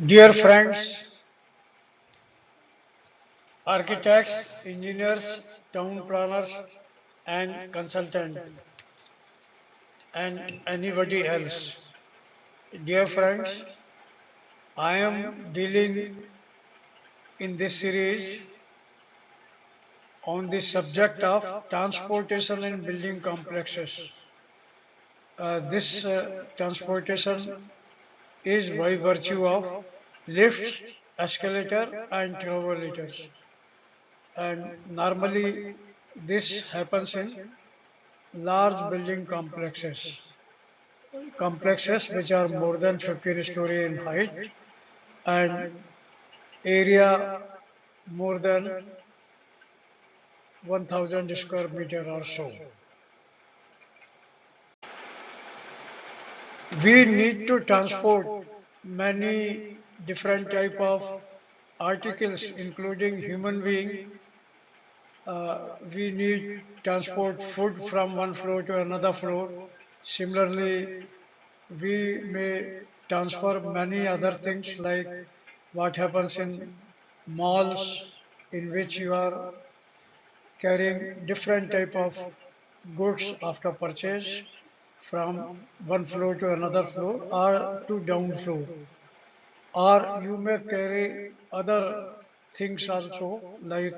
Dear friends, architects, engineers, town planners, and consultants, and anybody else. Dear friends, I am dealing in this series on the subject of transportation and building complexes. This transportation is by virtue of lifts, escalator, and travelators. And normally, this happens in large building complexes which are more than 15 story in height and area more than 1000 square meter or so. We need to transport many different type of articles including human being. We need transport food from one floor to another floor. Similarly, we may transfer many other things like what happens in malls in which you are carrying different type of goods after purchase from one floor to another floor or to down floor, or you may carry other things also like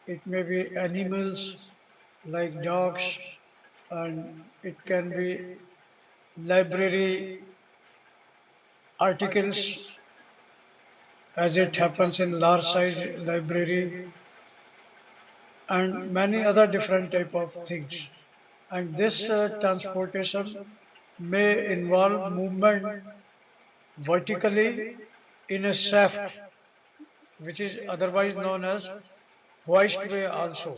it may be animals like dogs, and it can be library articles as it happens in large size library and many other different type of things. And this transportation may involve movement vertically in a shaft, which is otherwise known as hoistway also,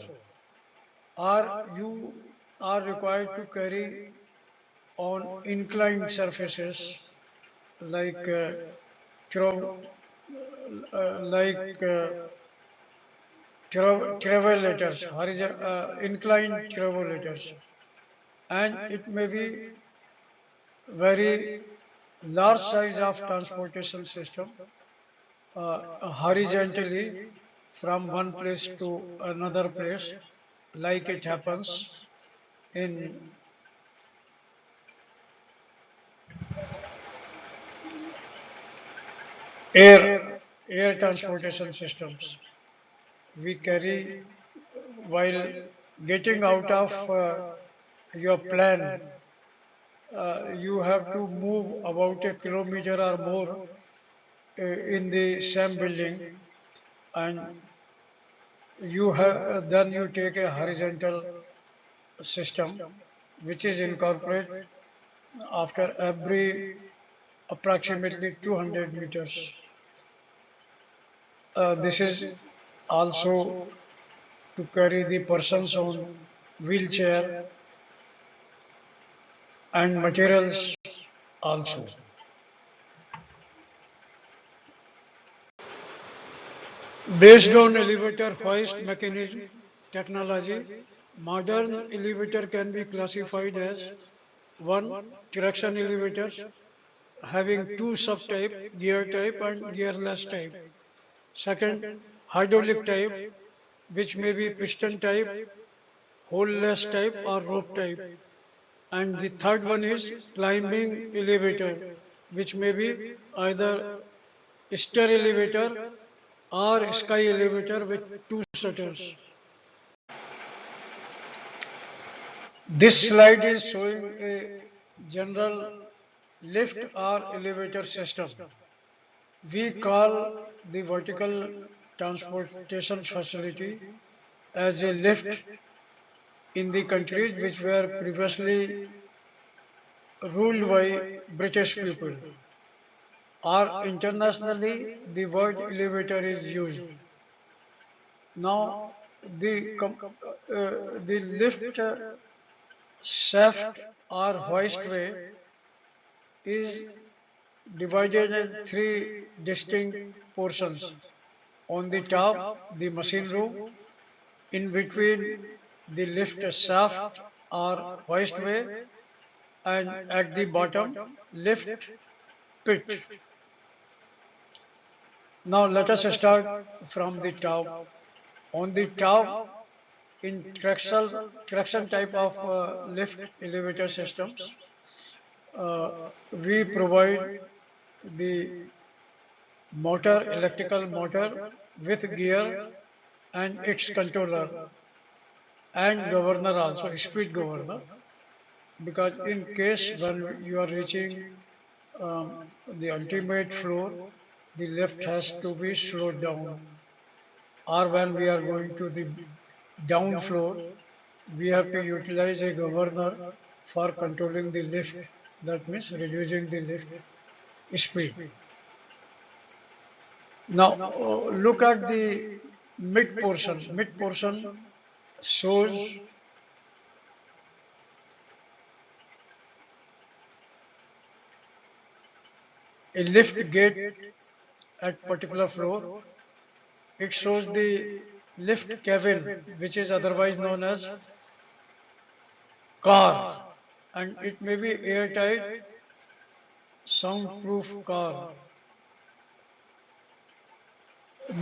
or you are required to carry on inclined surfaces like like travelators, inclined travelators, and it may be very large size of transportation system horizontally from one place to another place, like it happens in air air transportation systems. We carry while getting out of your plan. You have to move about a kilometer or more in the same building, and you have then you take a horizontal system which is incorporated after every approximately 200 meters. This is also to carry the persons on wheelchair and materials also. Based on elevator hoist mechanism technology, modern elevator can be classified as one, traction elevators having two subtype, gear type and gearless type. Second, hydraulic type, which may be piston type, holeless type or rope type. And the third one is climbing elevator, which may be either stair elevator or sky elevator with two shutters. This slide is showing a general lift or elevator system. We call the vertical transportation facility as a lift in the countries which were previously ruled by British people, or internationally the word elevator is used. Now the lift shaft or hoistway is divided in three distinct portions. On the top, the machine room, in between the lift shaft or hoistway, and at the bottom, lift pit. Now let us start from the top. On the top, in traction type of lift elevator systems, we provide the motor, electrical motor with gear and its controller and governor also, speed governor. Because in case when you are reaching the ultimate floor, the lift has to be slowed down. Or when we are going to the down floor, we have to utilize a governor for controlling the lift. That means reducing the lift speed. Now look at the mid portion. Mid portion shows a lift gate at particular floor. It shows the lift cabin, which is otherwise known as car, and it may be airtight, soundproof car.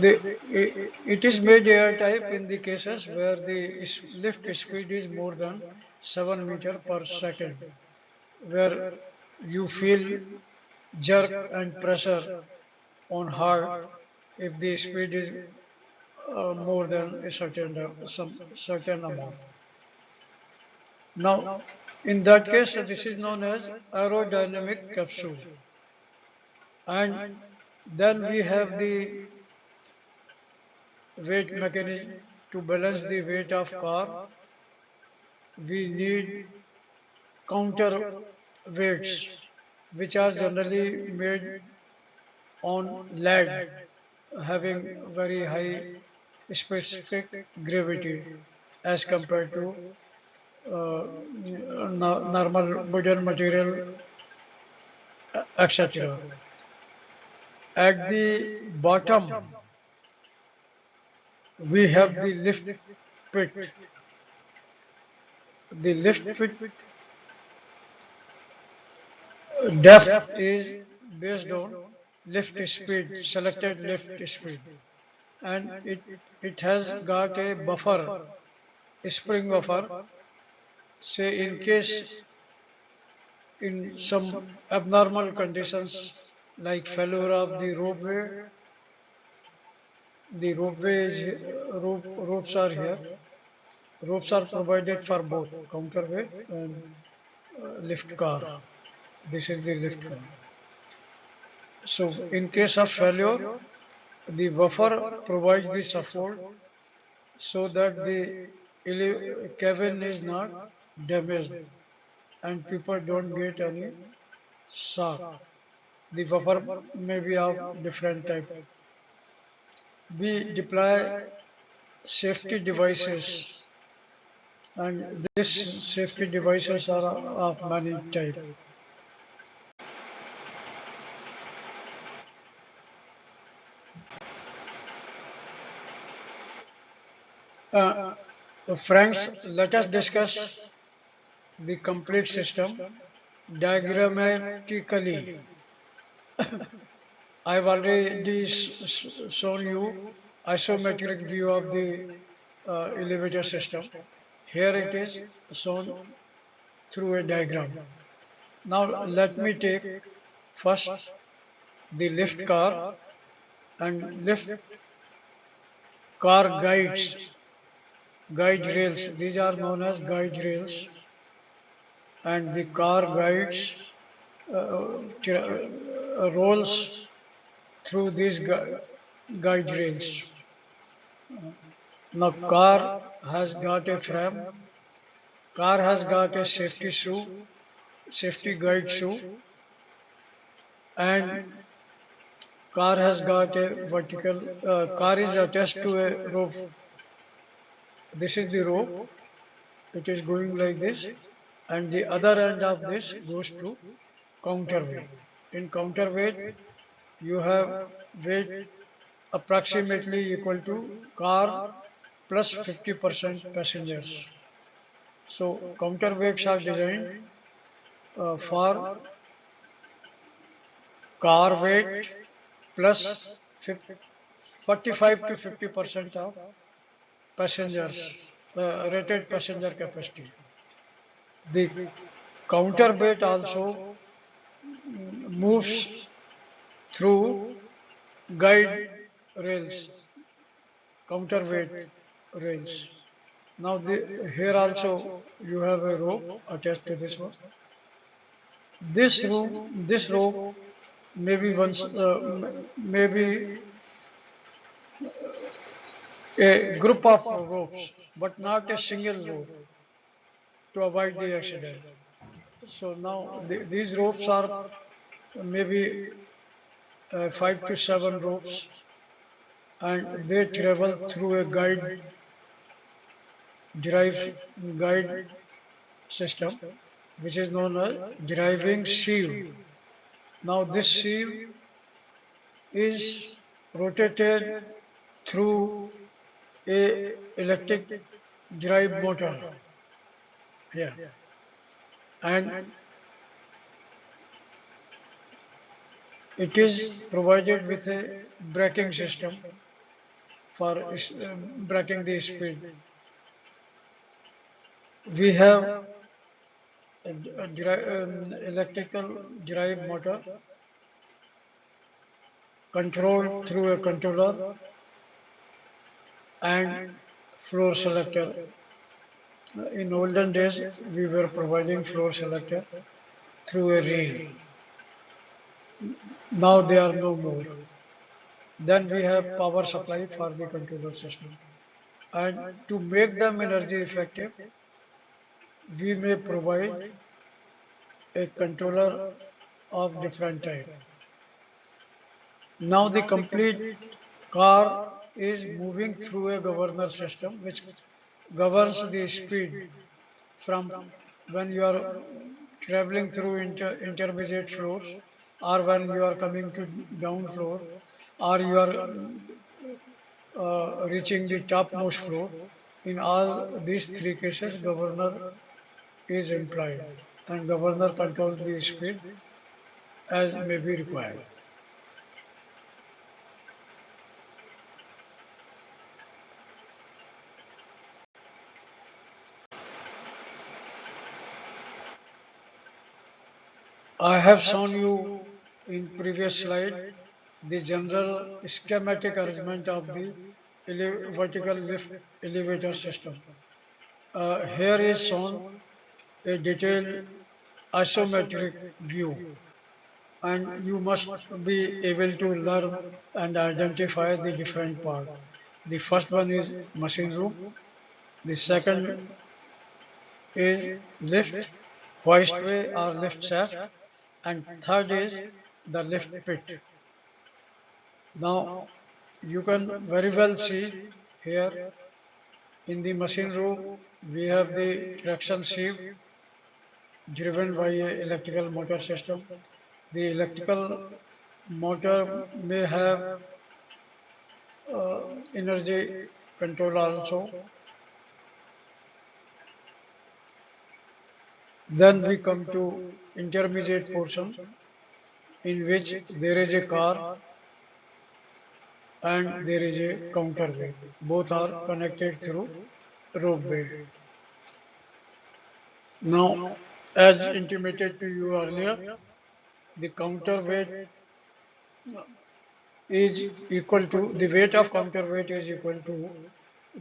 It is made airtight in the cases where the lift speed is more than 7 meter per second, where you feel jerk and pressure on heart if the speed is more than a some certain amount. Now, in that case, this is known as aerodynamic capsule. And then we have the weight mechanism to balance the weight of car. We need counter weights, which are generally made on lead, having very high specific gravity as compared to normal wooden material, etc. At the bottom, we have the lift pit. The lift pit depth is based on lift speed, selected lift speed, and it has got a buffer, a spring buffer. Say in case in some abnormal conditions like failure of the ropeway, the ropes are here. Ropes are provided for both counterweight and lift car. This is the lift car. So in case of failure, the buffer provides the support so that the cabin is not damaged and people don't get any shock. The buffer may be of different type. We deploy safety devices, and these safety devices are of many type. Uh, Friends, let us discuss the complete system diagrammatically. I've already shown you isometric view of the elevator system. Here it is shown through a diagram. Now let me take first the lift car and lift car guide rails. These are known as guide rails, and the car guides rolls through these guide rails. Now car has got a frame, car has got a safety shoe, safety guide shoe, and car has got a vertical, car is attached to a rope. This is the rope, it is going like this, and the other end of this goes to counterweight. In counterweight, you have weight approximately equal to car plus 50% passengers. So counterweights are designed for car weight plus 45 to 50% of passengers, rated passenger capacity. The counterweight also moves through guide rails, counterweight rails. Now here also you have a rope attached to this one. This rope maybe once, maybe a group of ropes, but not a single rope to avoid the accident. So now these ropes are maybe 5 to 7 ropes, and they travel through a drive guide system, which is known as driving sheave. Now this sheave is rotated through a electric drive motor. Yeah, and it is provided with a braking system for braking the speed. We have electrical drive motor controlled through a controller and floor selector. In olden days, we were providing floor selector through a reel. Now they are no more. Then we have power supply for the controller system. And to make them energy effective, we may provide a controller of different type. Now the complete car is moving through a governor system which governs the speed from when you are traveling through intermediate floors, or when you are coming to down floor, or you are reaching the topmost floor. In all these three cases, governor is employed, and governor controls the speed as may be required. I have shown you in previous slide the general schematic arrangement of the vertical lift elevator system. Here is shown a detailed isometric view, and you must be able to learn and identify the different parts. The first one is machine room, the second is lift, hoistway or lift shaft, and third is the lift pit. Now you can very well see here in the machine room we have the traction sheave driven by a electrical motor system. The electrical motor may have energy control also. Then we come to intermediate portion in which there is a car and there is a counterweight. Both are connected through ropeway. Now, as intimated to you earlier, the counterweight is equal to the weight of counterweight is equal to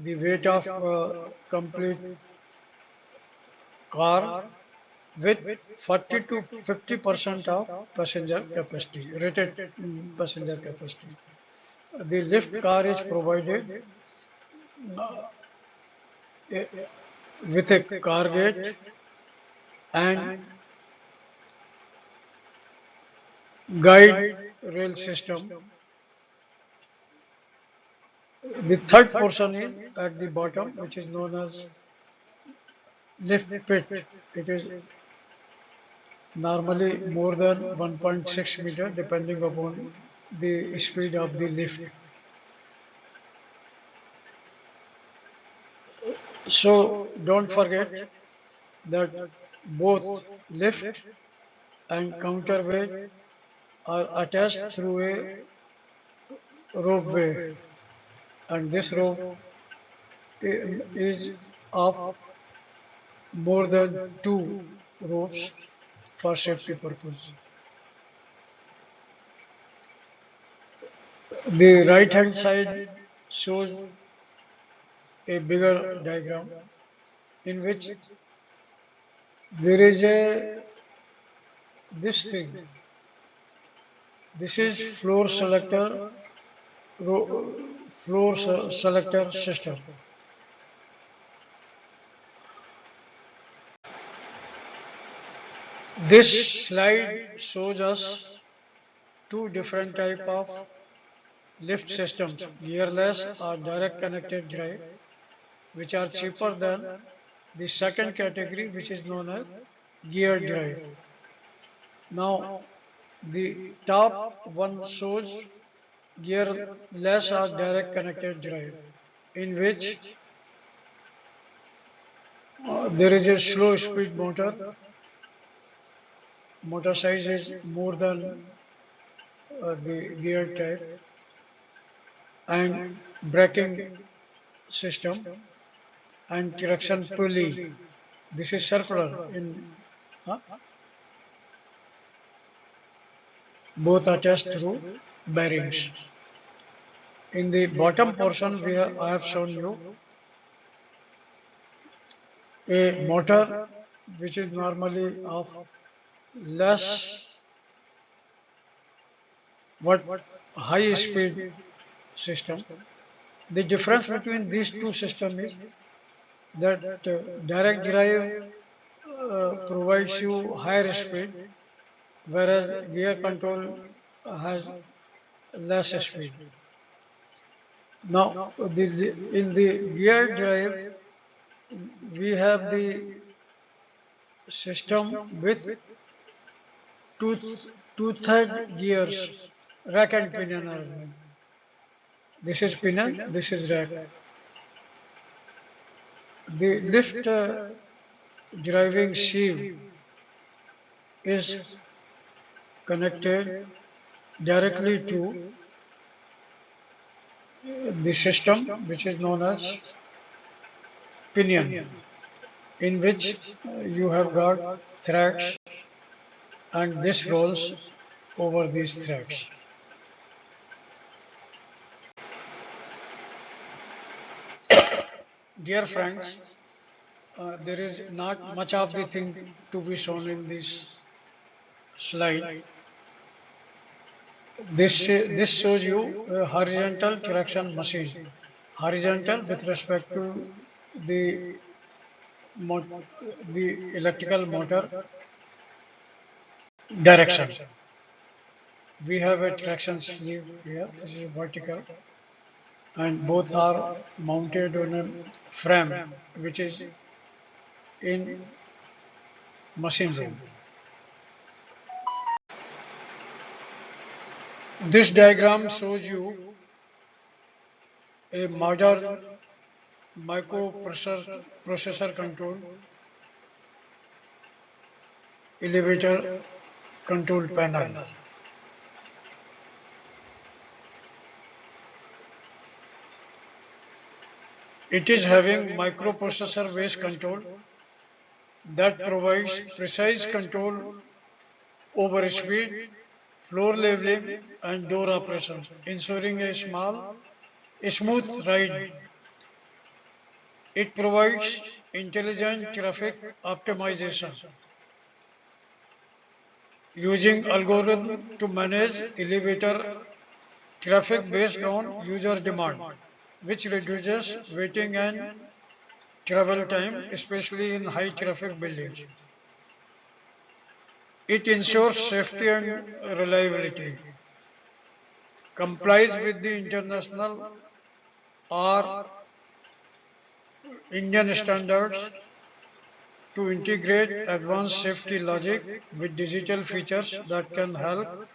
the weight of complete car with 40 to 50% of passenger capacity, rated passenger capacity. The lift car is provided uh, with a car gate and guide rail system. The third portion is at the bottom, which is known as lift pit. It is normally more than 1.6 meter depending upon the speed of the lift. So don't forget that both lift and counterweight are attached through a ropeway, and this rope is of more than two ropes for safety purpose. The right hand side shows a bigger diagram in which there is a this thing. This is floor selector system. This slide shows us two different type of lift systems, gearless or direct connected drive, which are cheaper than the second category, which is known as gear drive. Now, the top one shows gearless or direct connected drive, in which there is a slow speed motor. Motor size is more than the gear type, and braking system and traction pulley. This is circular in uh, both attached through bearings. In the bottom portion, I have shown you a motor which is normally of less what high speed system. The difference between these two systems is that direct drive provides you higher speed, whereas gear control has less speed. Now, in the gear drive, we have the system with two, two-third gears, rack and pinion arrangement. This is pinion, this is rack. The lift driving sheave is connected directly to the system which is known as pinion, in which you have got threads and this rolls over these threads. Dear friends, there is not much of the thing to be shown in this slide. This shows you a horizontal traction machine. Horizontal with respect to the the electrical motor direction. We have a traction sleeve here. This is vertical, and both are mounted on a frame, which is in machine room. This diagram shows you a modern microprocessor control elevator control panel. It is having microprocessor based control that provides precise control over speed, floor leveling, and door operation, ensuring a smooth ride. It provides intelligent traffic optimization using algorithm to manage elevator traffic based on user demand, which reduces waiting and travel time, especially in high traffic buildings. It ensures safety and reliability, complies with the international or Indian standards to integrate advanced safety logic with digital features that can help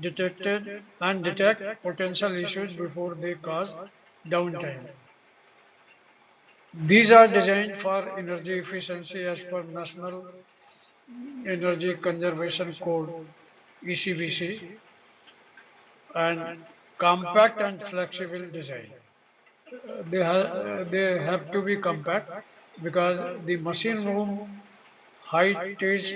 detect potential issues before they cause downtime. These are designed for energy efficiency as per National Energy Conservation Code (ECBC), and compact and flexible design. They have to be compact because the machine room height is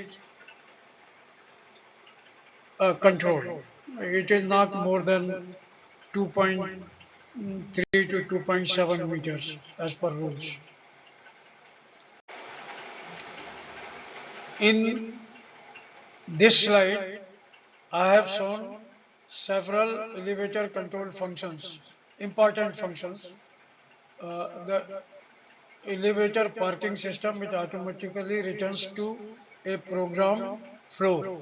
controlled. It is not more than 2.3 to 2.7 meters as per rules. In this slide, I have shown several elevator control functions, important functions. The elevator parking system, it automatically returns to a program floor.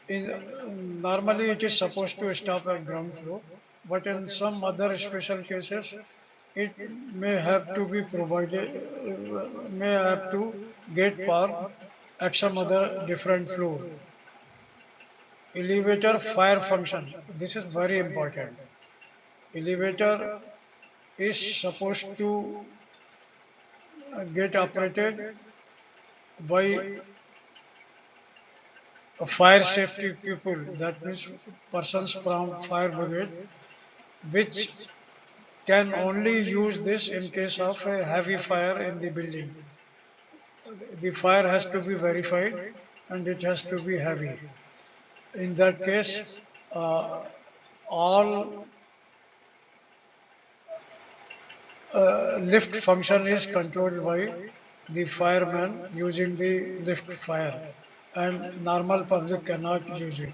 Normally, it is supposed to stop at ground floor, but in some other special cases, it may have to be provided, may have to get parked at some other different floor. Elevator fire function. This is very important. Elevator is supposed to get operated by a fire safety people. That means persons from fire brigade, which can only use this in case of a heavy fire in the building. The fire has to be verified and it has to be heavy. In that case, uh, all lift function is controlled by the fireman using the lift fire, and normal public cannot use it.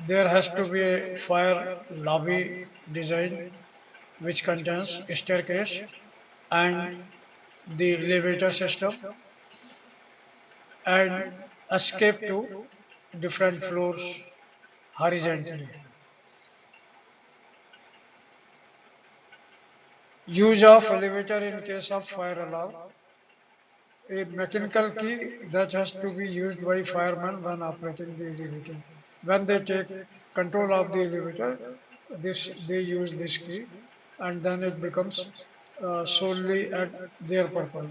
There has to be a fire lobby design which contains a staircase and the elevator system and escape to different floors horizontally. Use of elevator in case of fire alarm. A mechanical key that has to be used by firemen when operating the elevator. When they take control of the elevator, this they use this key, and then it becomes solely at their purpose.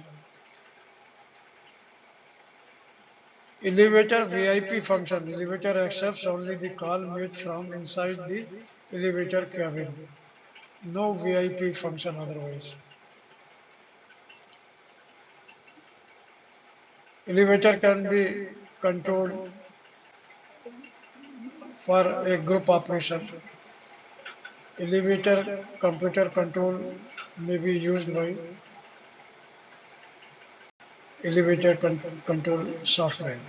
Elevator VIP function. Elevator accepts only the call made from inside the elevator cabin. No VIP function otherwise. Elevator can be controlled for a group operation. Elevator computer control may be used by elevator control software.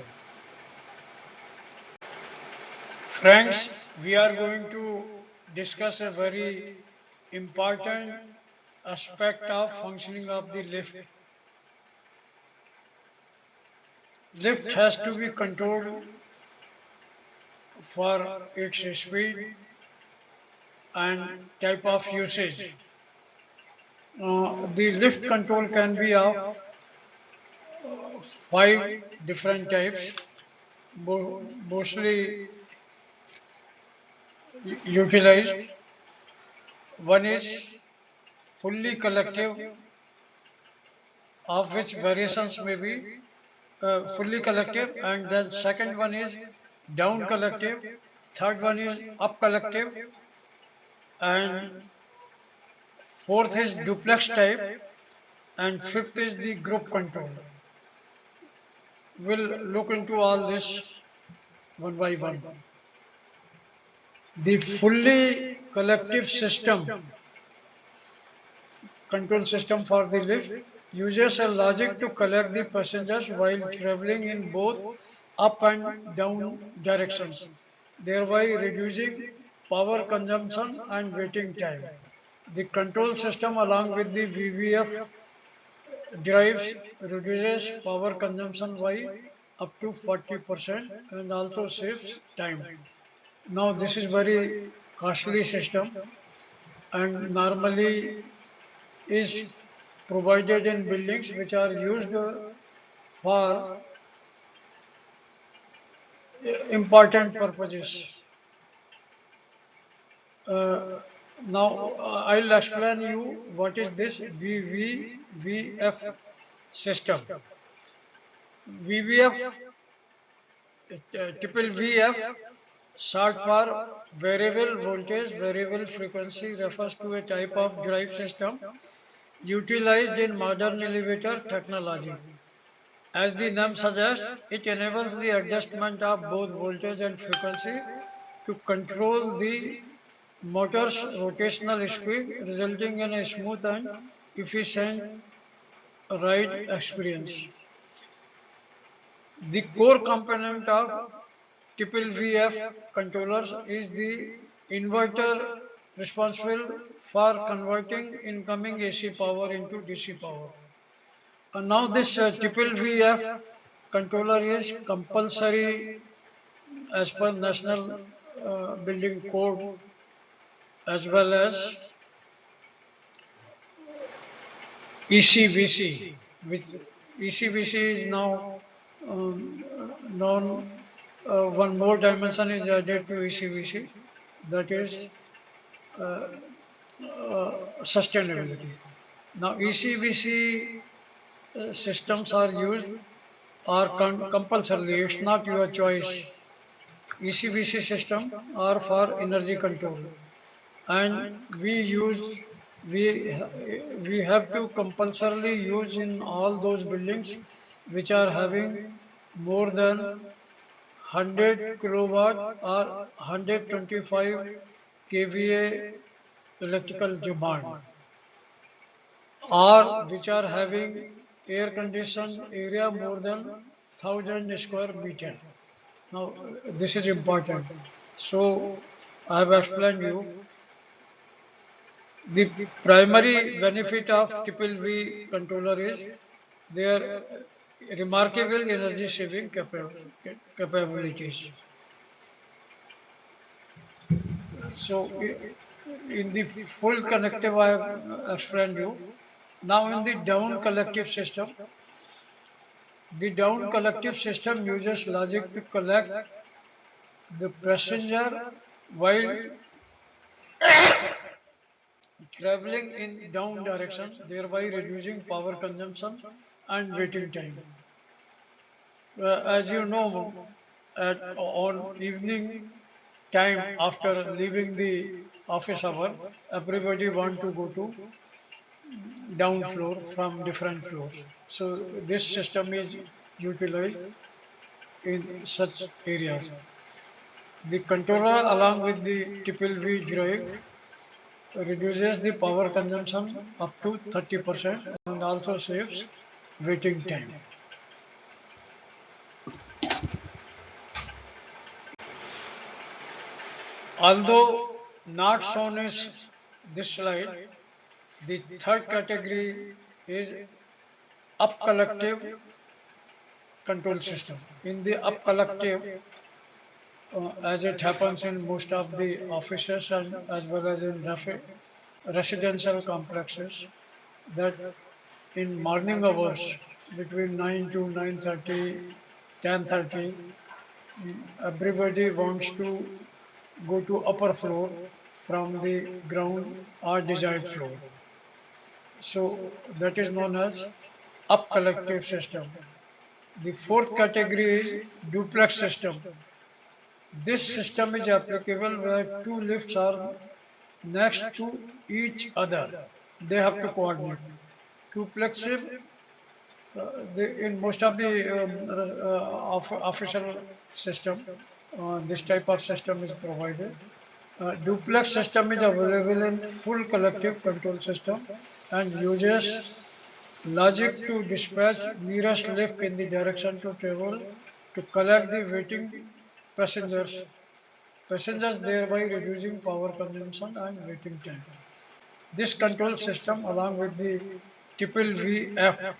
Friends, we are going to discuss a very important aspect of functioning of the lift. Lift has to be controlled for its speed and type of usage. The lift control can be of five different types, mostly utilized. One is fully collective, of which variations may be fully collective, and then second one is down collective, third one is up collective, and fourth is duplex type, and fifth is the group control. We'll look into all this one by one. The fully collective system, control system for the lift, uses a logic to collect the passengers while traveling in both up and down directions, thereby reducing power consumption and waiting time. The control system along with the VVF drives reduces power consumption by up to 40% and also saves time. Now this is very costly system and normally is provided in buildings which are used for important purposes. Uh, now I'll explain you what is this VVF system. VVF, triple VF Short for variable voltage, variable frequency refers to a type of drive system utilized in modern elevator technology. As the name suggests, it enables the adjustment of both voltage and frequency to control the motor's rotational speed, resulting in a smooth and efficient ride experience. The core component of triple VF controllers is the inverter responsible for converting incoming AC power into DC power. And now this triple VF controller is compulsory as per National Building Code, as well as ECBC, which ECBC is now known. One more dimension is added to ECBC, that is sustainability. Now ECBC systems are used or compulsorily. It's not your choice. ECBC system are for energy control, and we we have to compulsorily use in all those buildings which are having more than 100 kilowatt or 125 kVA electrical demand, or which are having air conditioned area more than 1000 square meter. Now this is important. So I have explained you the primary benefit of triple V controller is their remarkable energy saving capabilities. So in the full connective I have explained you. Now in the down collective system, the down collective system uses logic to collect the passenger while traveling in down direction, thereby reducing power consumption and waiting time. As you know, on evening time after leaving the office hour, everybody want to go to down floor from different floors. So this system is utilized in such areas. The controller along with the triple V drive reduces the power consumption up to 30% and also saves waiting time. Although not shown in this slide, the third category is up collective control system. In the up collective, as it happens in most of the offices and as well as in residential complexes, that in morning hours between 9 to 9:30, 10:30, everybody wants to go to upper floor from the ground or desired floor. So that is known as up collective system. The fourth category is duplex system. This system is applicable where two lifts are next to each other. They have to coordinate. Duplexes, in most of the official system, this type of system is provided. Duplex system is available in full collective control system and uses logic to dispatch nearest lift in the direction to travel to collect the waiting passengers thereby reducing power consumption and waiting time. This control system along with the triple VF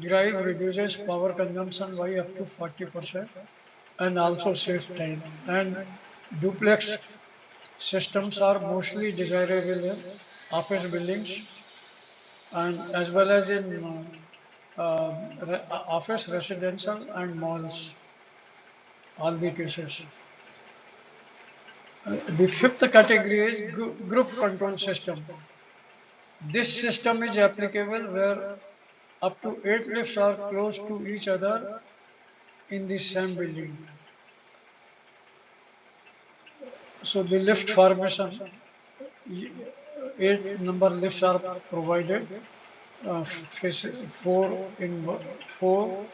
drive reduces power consumption by up to 40% and also saves time. And duplex systems are mostly desirable in office buildings and as well as in office, residential and malls, all the cases. The fifth category is group control system. This system is applicable where up to 8 lifts are close to each other in the same building. So the lift formation, 8 number lifts are provided, face four in four,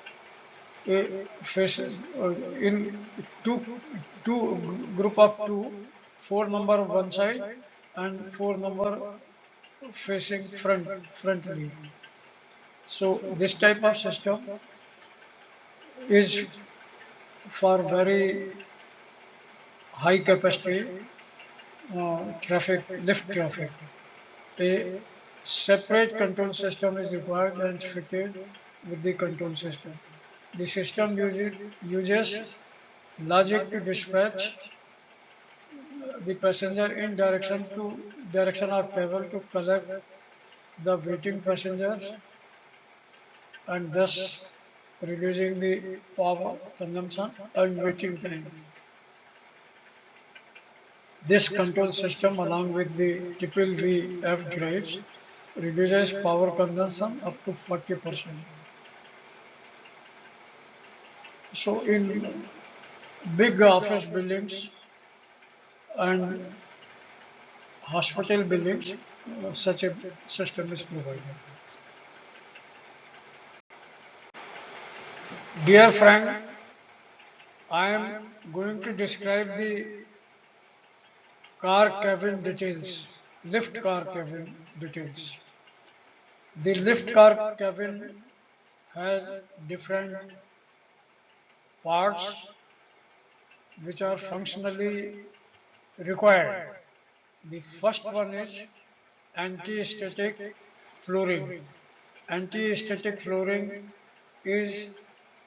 face in group of two, 4 number one side and 4 number facing frontally. So this type of system is for very high capacity lift traffic. A separate control system is required and fitted with the control system. The system uses logic to dispatch the passenger in direction of travel to collect the waiting passengers and thus reducing the power consumption and waiting time. This control system, along with the triple VF drives, reduces power consumption up to 40%. So in big office buildings and hospital buildings, such a system is provided. Dear friend, I am going to describe the car cabin details, lift car cabin details. The lift car cabin has different parts which are functionally required. The first one is anti-static flooring. Anti-static flooring is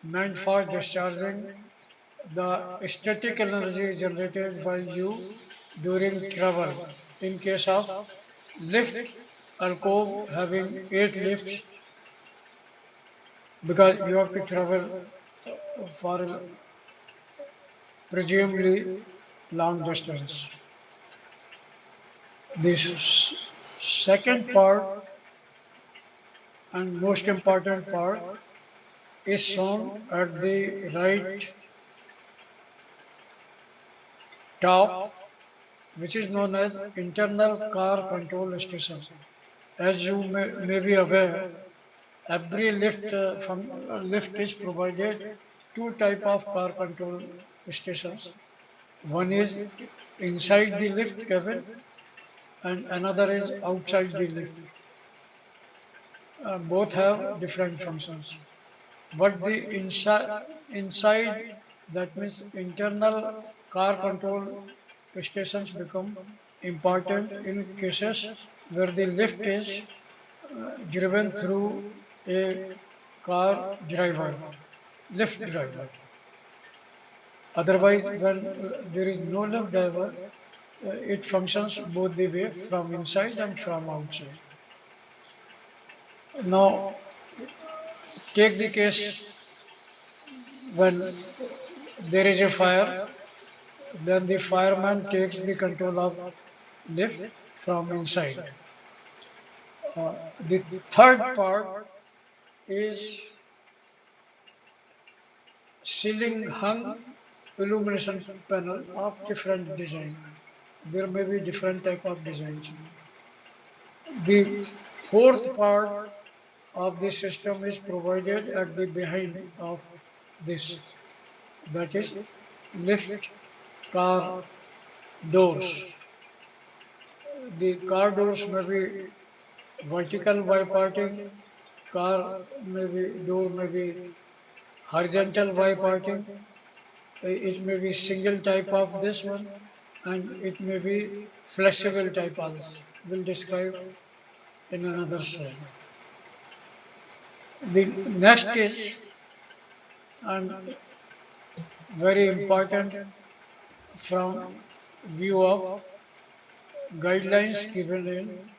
meant for discharging the static energy generated by you during travel. In case of lift alcove having 8 lifts, because you have to travel for presumably long distance. This second part and most important part is shown at the right top, which is known as internal car control station. As you may be aware, every lift is provided two type of car control stations. One is inside the lift cabin and another is outside the lift. Both have different functions. But the inside, that means internal car control stations become important in cases where the lift is driven through a car driver, lift driver. Otherwise, when there is no lift driver, it functions both the way from inside and from outside. Now, take the case when there is a fire, then the fireman takes the control of lift from inside. The third part is ceiling hung illumination panel of different design. There may be different type of designs. The fourth part of the system is provided at the behind of this, that is lift car doors. The car doors may be vertical biparting, door may be horizontal biparting, it may be single type of this one, and it may be flexible type also. We'll describe in another slide. The next is, and very important from view of guidelines given in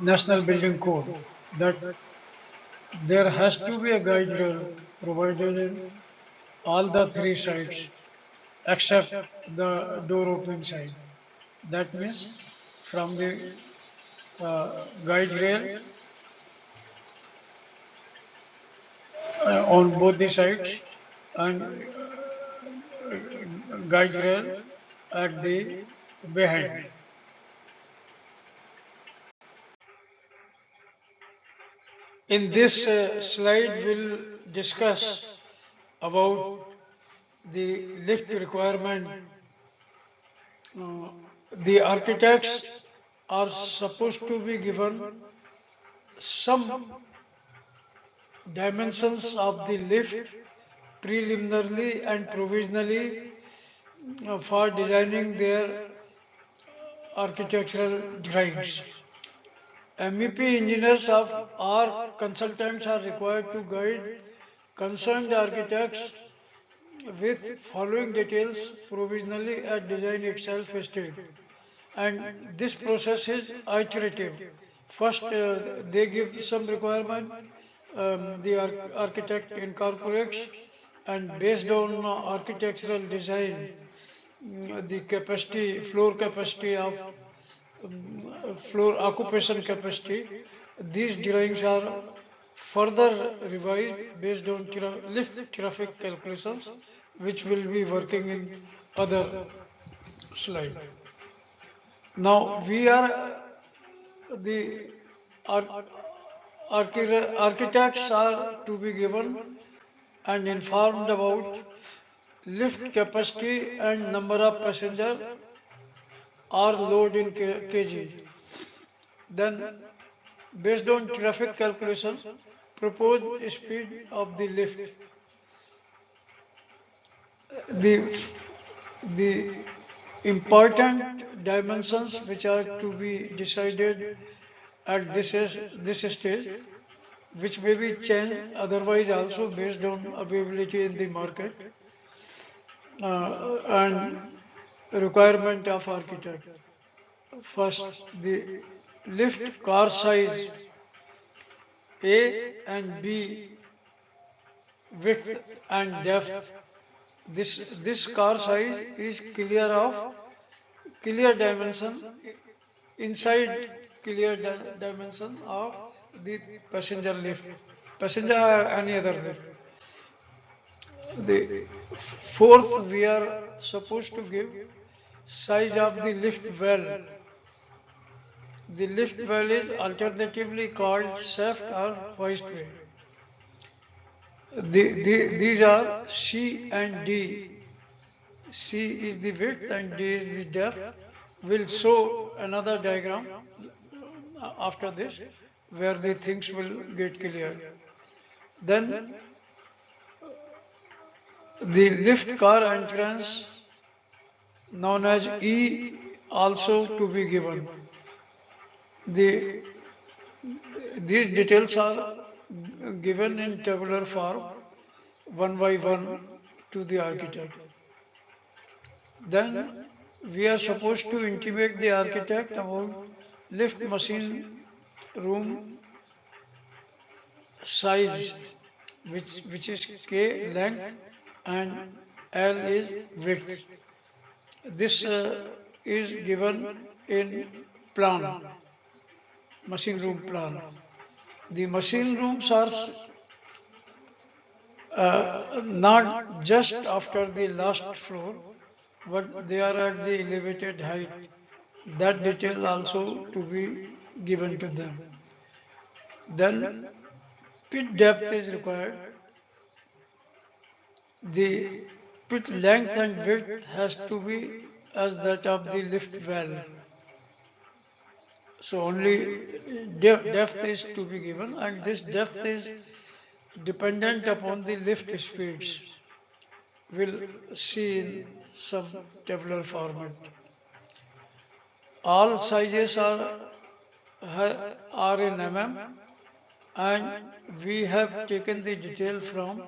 National Building Code, that there has to be a guide rail provided in all the three sides except the door opening side. That means from the guide rail on both the sides and guide rail at the behind. In this slide, we'll discuss about the lift requirement. Uh, the architects are supposed to be given some dimensions of the lift preliminarily and provisionally for designing their architectural drawings. MEP engineers of or consultants are required to guide concerned architects with following details provisionally at design itself stage. And this process is iterative. First, they give some requirement, the architect incorporates, and based on architectural design, the capacity, floor capacity of floor occupation capacity, these drawings are further revised based on lift traffic calculations, which will be working in other slide. Now we are the architects are to be given and informed about lift capacity and number of passenger or load in kg. Then based on traffic calculation, proposed speed of the lift. The, the important dimensions which are to be decided at this stage, which may be changed otherwise also based on availability in the market and requirement of architect. First, the lift car size A and B, width and depth. This car size is clear dimension inside clear dimension of the passenger lift, passenger or any other lift. The fourth, we are supposed to give size of the lift well. The lift well is alternatively called shaft or hoistway. These are C and D. C is the width and D is the depth. We'll show another diagram after this where the things will get clear. Then the lift car entrance known as E also to be given. The, these details are given in tabular form one by one to the architect. Then we are supposed to intimate the architect about lift machine room size, which is K length and L is width. This is given in plan, machine room plan. The machine rooms are not just after the last floor, but they are at the elevated height. That detail also to be given to them. Then pit depth is required. The pit length and width has to be as that of the lift well. So only depth is to be given, and this depth is dependent upon the lift speeds. We'll see in some tabular format. All sizes are in mm, and we have taken the detail from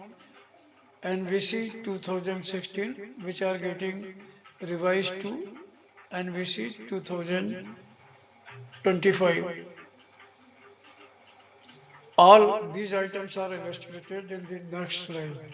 NVC 2016, which are getting revised to NVC 2025. All these items are illustrated in the next slide.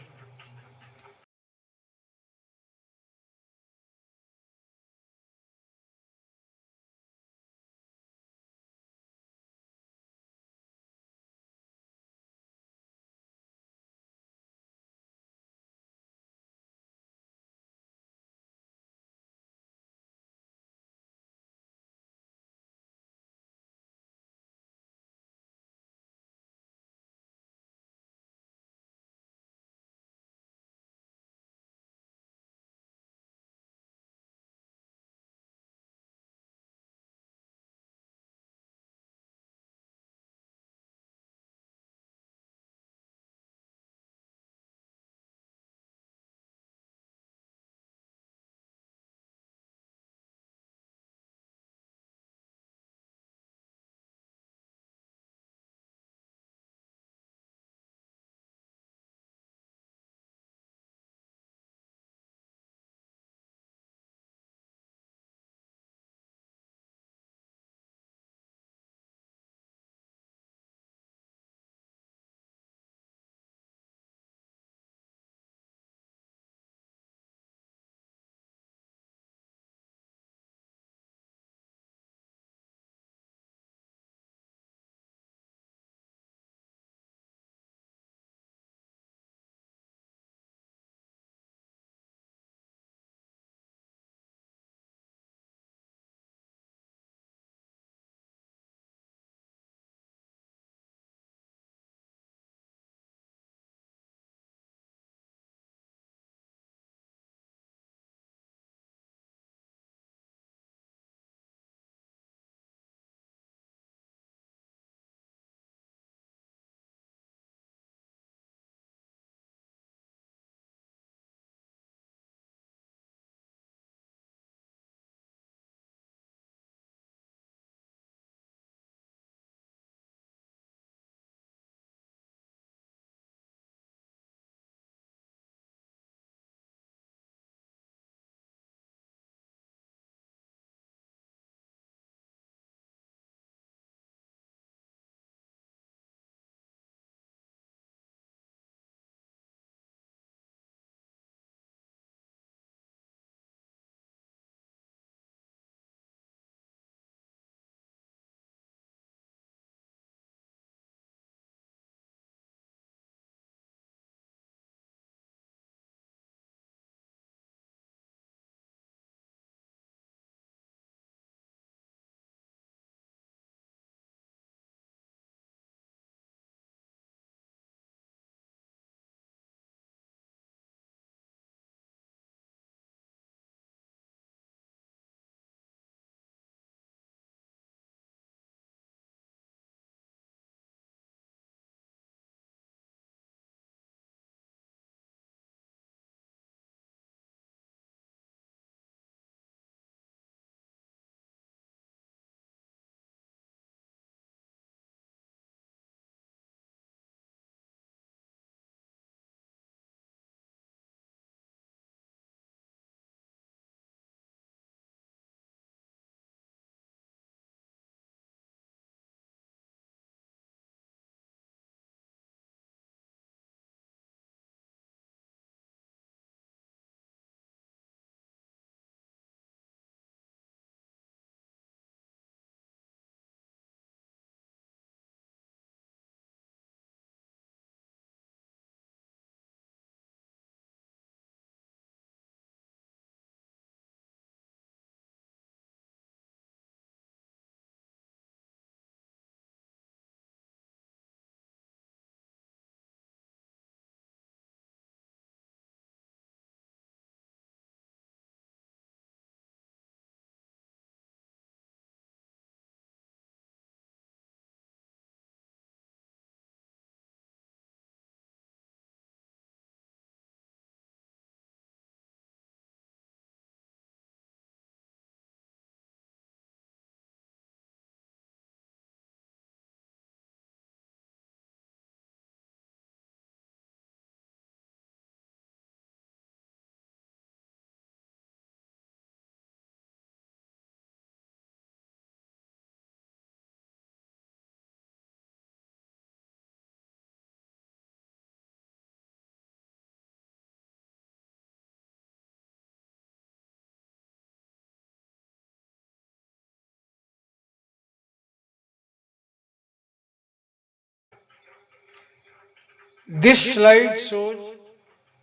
This slide shows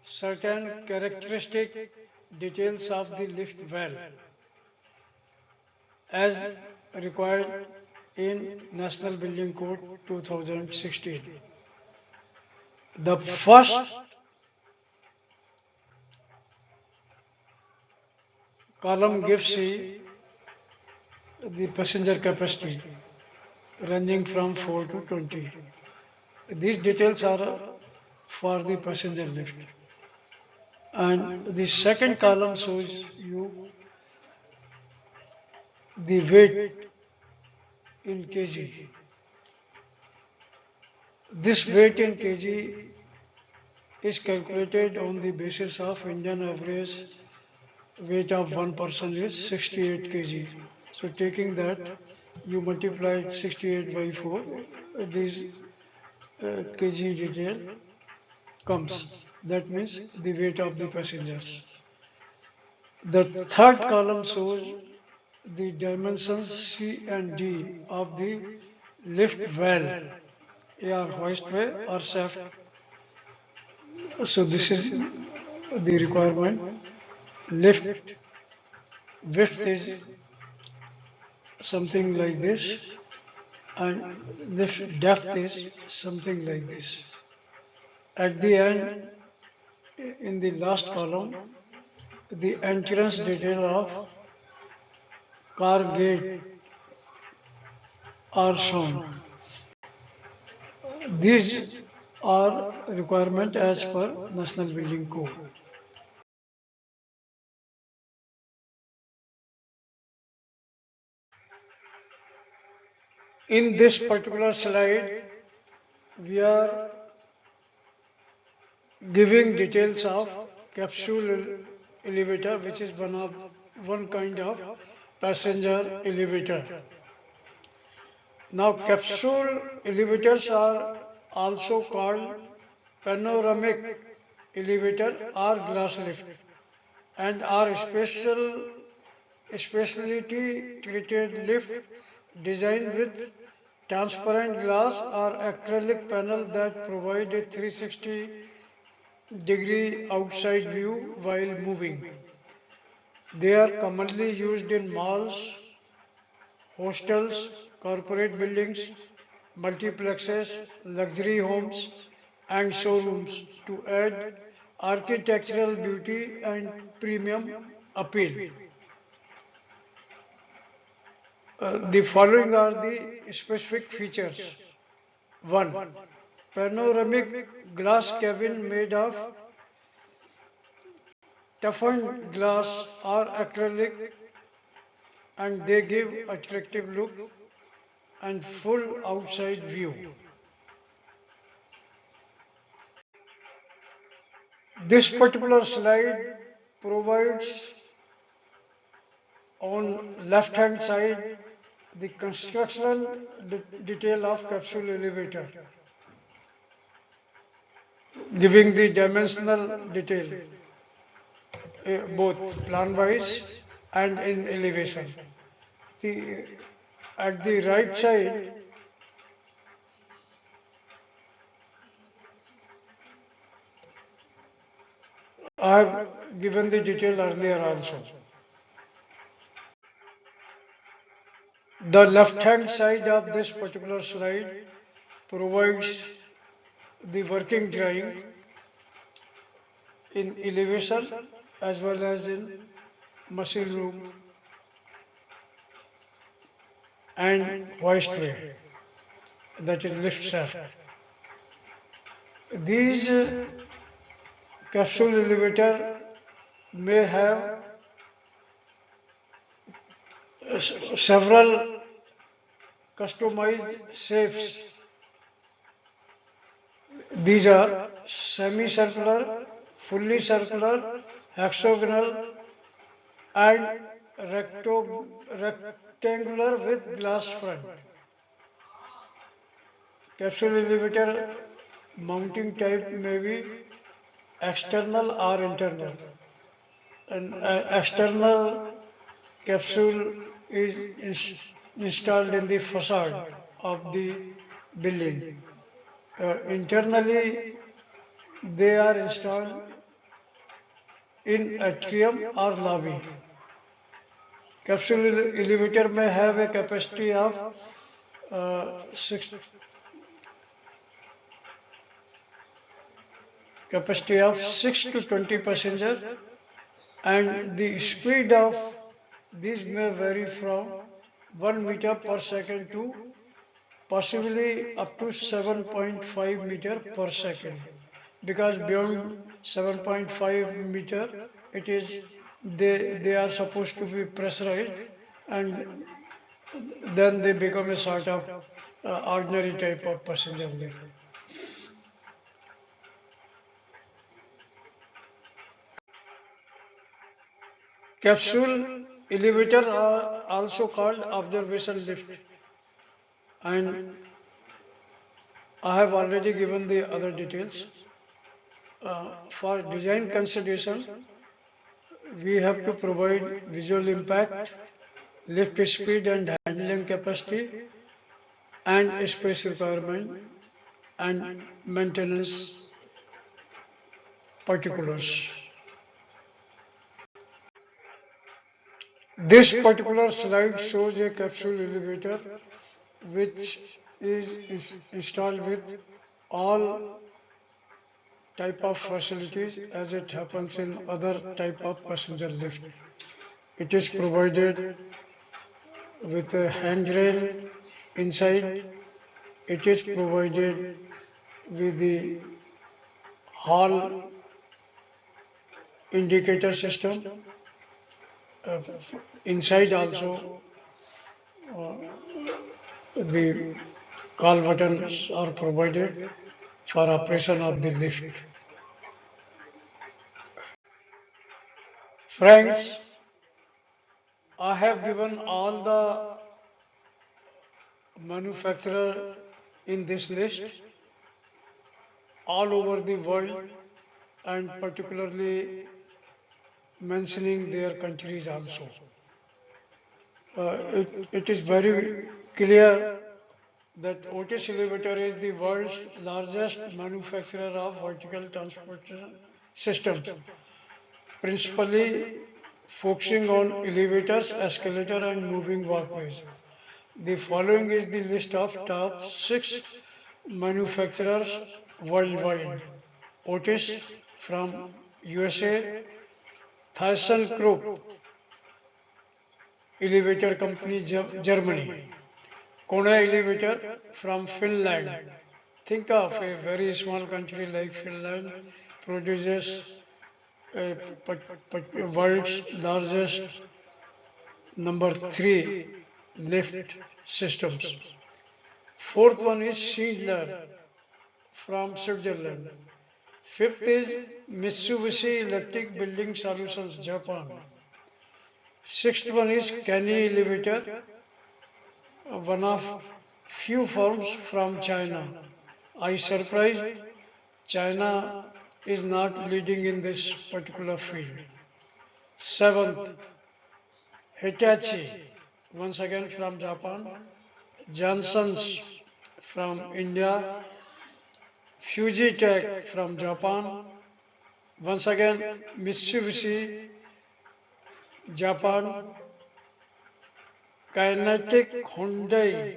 certain characteristic details of the lift well as required in National Building Code 2016. The first column gives the passenger capacity ranging from 4 to 20. These details are for the passenger lift. And the second column shows you the weight in kg. This weight in kg is calculated on the basis of Indian average weight of one person is 68 kg. So taking that, you multiply 68 by 4, this kg detail comes. That means the weight of the passengers. The third column shows the dimensions C and D of the lift valve, or hoistway or shaft. So this is the requirement. Lift width is something like this, and lift depth is something like this. At the end, in the last column, the entrance detail of car gate are shown. These are requirement as per National Building Code. In this particular slide, we are giving details of capsule elevator, which is one kind of passenger elevator. Now, capsule elevators are also called panoramic elevator or glass lift and are specialty treated lift designed with transparent glass or acrylic panel that provide a 360-degree outside view while moving. They are commonly used in malls, hostels, corporate buildings, multiplexes, luxury homes, and showrooms to add architectural beauty and premium appeal. The following are the specific features. 1. Panoramic glass cabin made of toughened glass or acrylic, and they give attractive look and full outside view. This particular slide provides on left hand side the construction detail of capsule elevator, giving the dimensional detail both plan wise and in elevation. The, at the right side, I have given the detail earlier also. The left hand side of this particular slide provides the working drawing in elevation as well as in machine room and hoistway, that is lift shaft. These capsule elevator may have several customized shapes. These are semicircular, fully circular, hexagonal, and rectangular with glass front. Capsule elevator mounting type may be external or internal. An external capsule is installed in the facade of the building. Internally, they are installed in atrium or lobby. Capsule elevator may have a uh, six, capacity of 6 to 20 passenger, and the speed of these may vary from 1 meter per second to possibly up to 7.5 meter per second, because beyond 7.5 meter it is they are supposed to be pressurized, and then they become a sort of ordinary type of passenger lift. Capsule elevator are also called observation lift, and I have already given the other details. For design consideration, we have to provide visual impact, lift speed and handling capacity, and space requirement and maintenance particulars. This particular slide shows a capsule elevator which is installed with all type of facilities as it happens in other type of passenger lift. It is provided with a handrail inside. It is provided with the hall indicator system. Uh, Inside also uh, the call buttons are provided for operation of the lift. Friends, I have given all the manufacturer in this list all over the world, and particularly mentioning their countries also. It is very clear that Otis Elevator is the world's largest manufacturer of vertical transportation systems, principally focusing on elevators, escalator, and moving walkways. The following is the list of top 6 manufacturers worldwide. Otis from USA, ThyssenKrupp Elevator Company, Germany, Kona Elevator from Finland. Think of a very small country like Finland produces a world's largest number 3 lift systems. Fourth one is Schindler from Switzerland. Fifth is Mitsubishi Electric Building Solutions, Japan. Sixth one is Kenny Elevator, one of few firms from China. I surprised China is not leading in this particular field. Seventh, Hitachi, once again from Japan. Johnson's from India. Fujitec from Japan. Once again, Mitsubishi, Japan. Kinetic Hyundai,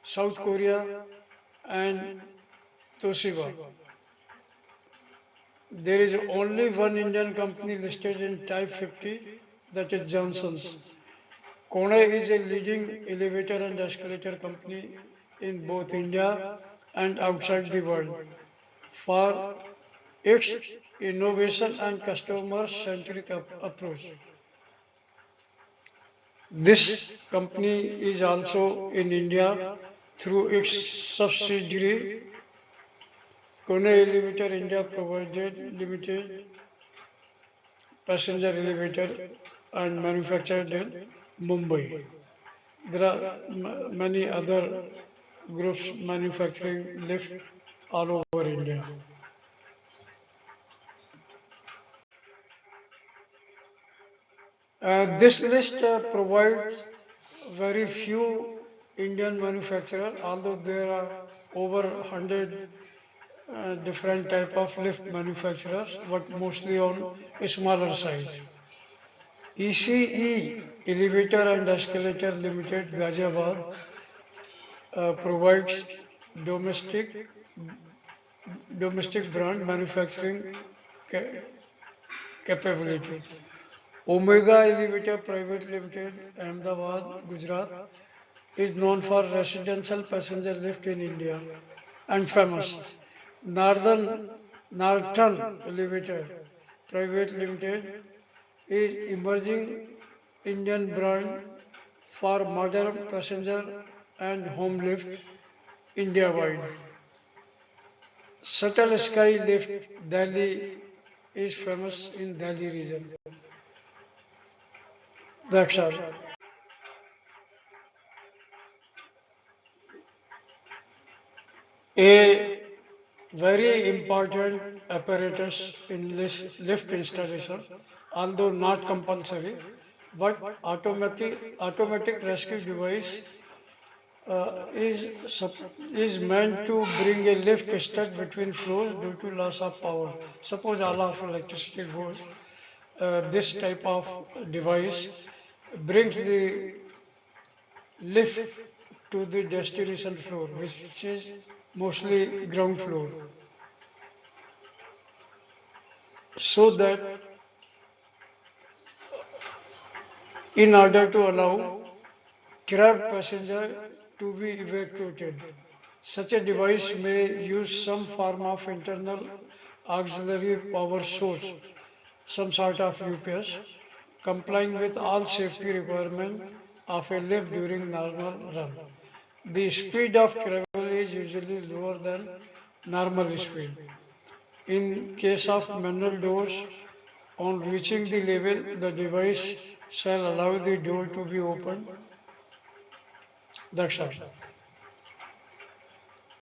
South Korea, and Toshiba. There is only one Indian company listed in Type 50, that is Johnson's. Kona is a leading elevator and escalator company in both India and outside the world for its innovation and customer-centric approach. This company is also in India through its subsidiary Kona Elevator India provided limited passenger elevator and manufactured in Mumbai. There are many other groups manufacturing lift all over India. This list provides very few Indian manufacturers, although there are over 100 different type of lift manufacturers, but mostly on a smaller size. ECE Elevator and Escalator Limited, Ghaziabad, provides domestic domestic brand manufacturing ca- capabilities. Omega Elevator Private Limited, Ahmedabad, Gujarat, is known for residential passenger lift in India and famous. Northern Elevator Private Limited is emerging Indian brand for modern passenger and home lift India-wide. Shuttle Sky Lift Delhi is famous in Delhi region. That's all. A very important apparatus in lift installation, although not compulsory, but automatic rescue device is meant to bring a lift stuck between floors due to loss of power. Suppose all of electricity goes, this type of device brings the lift to the destination floor, which is mostly ground floor, so that in order to allow trapped passenger to be evacuated. Such a device may use some form of internal auxiliary power source, some sort of UPS, complying with all safety requirements of a lift during normal run. The speed of travel is usually lower than normal speed. In case of manual doors, on reaching the level, the device shall allow the door to be opened. That's all.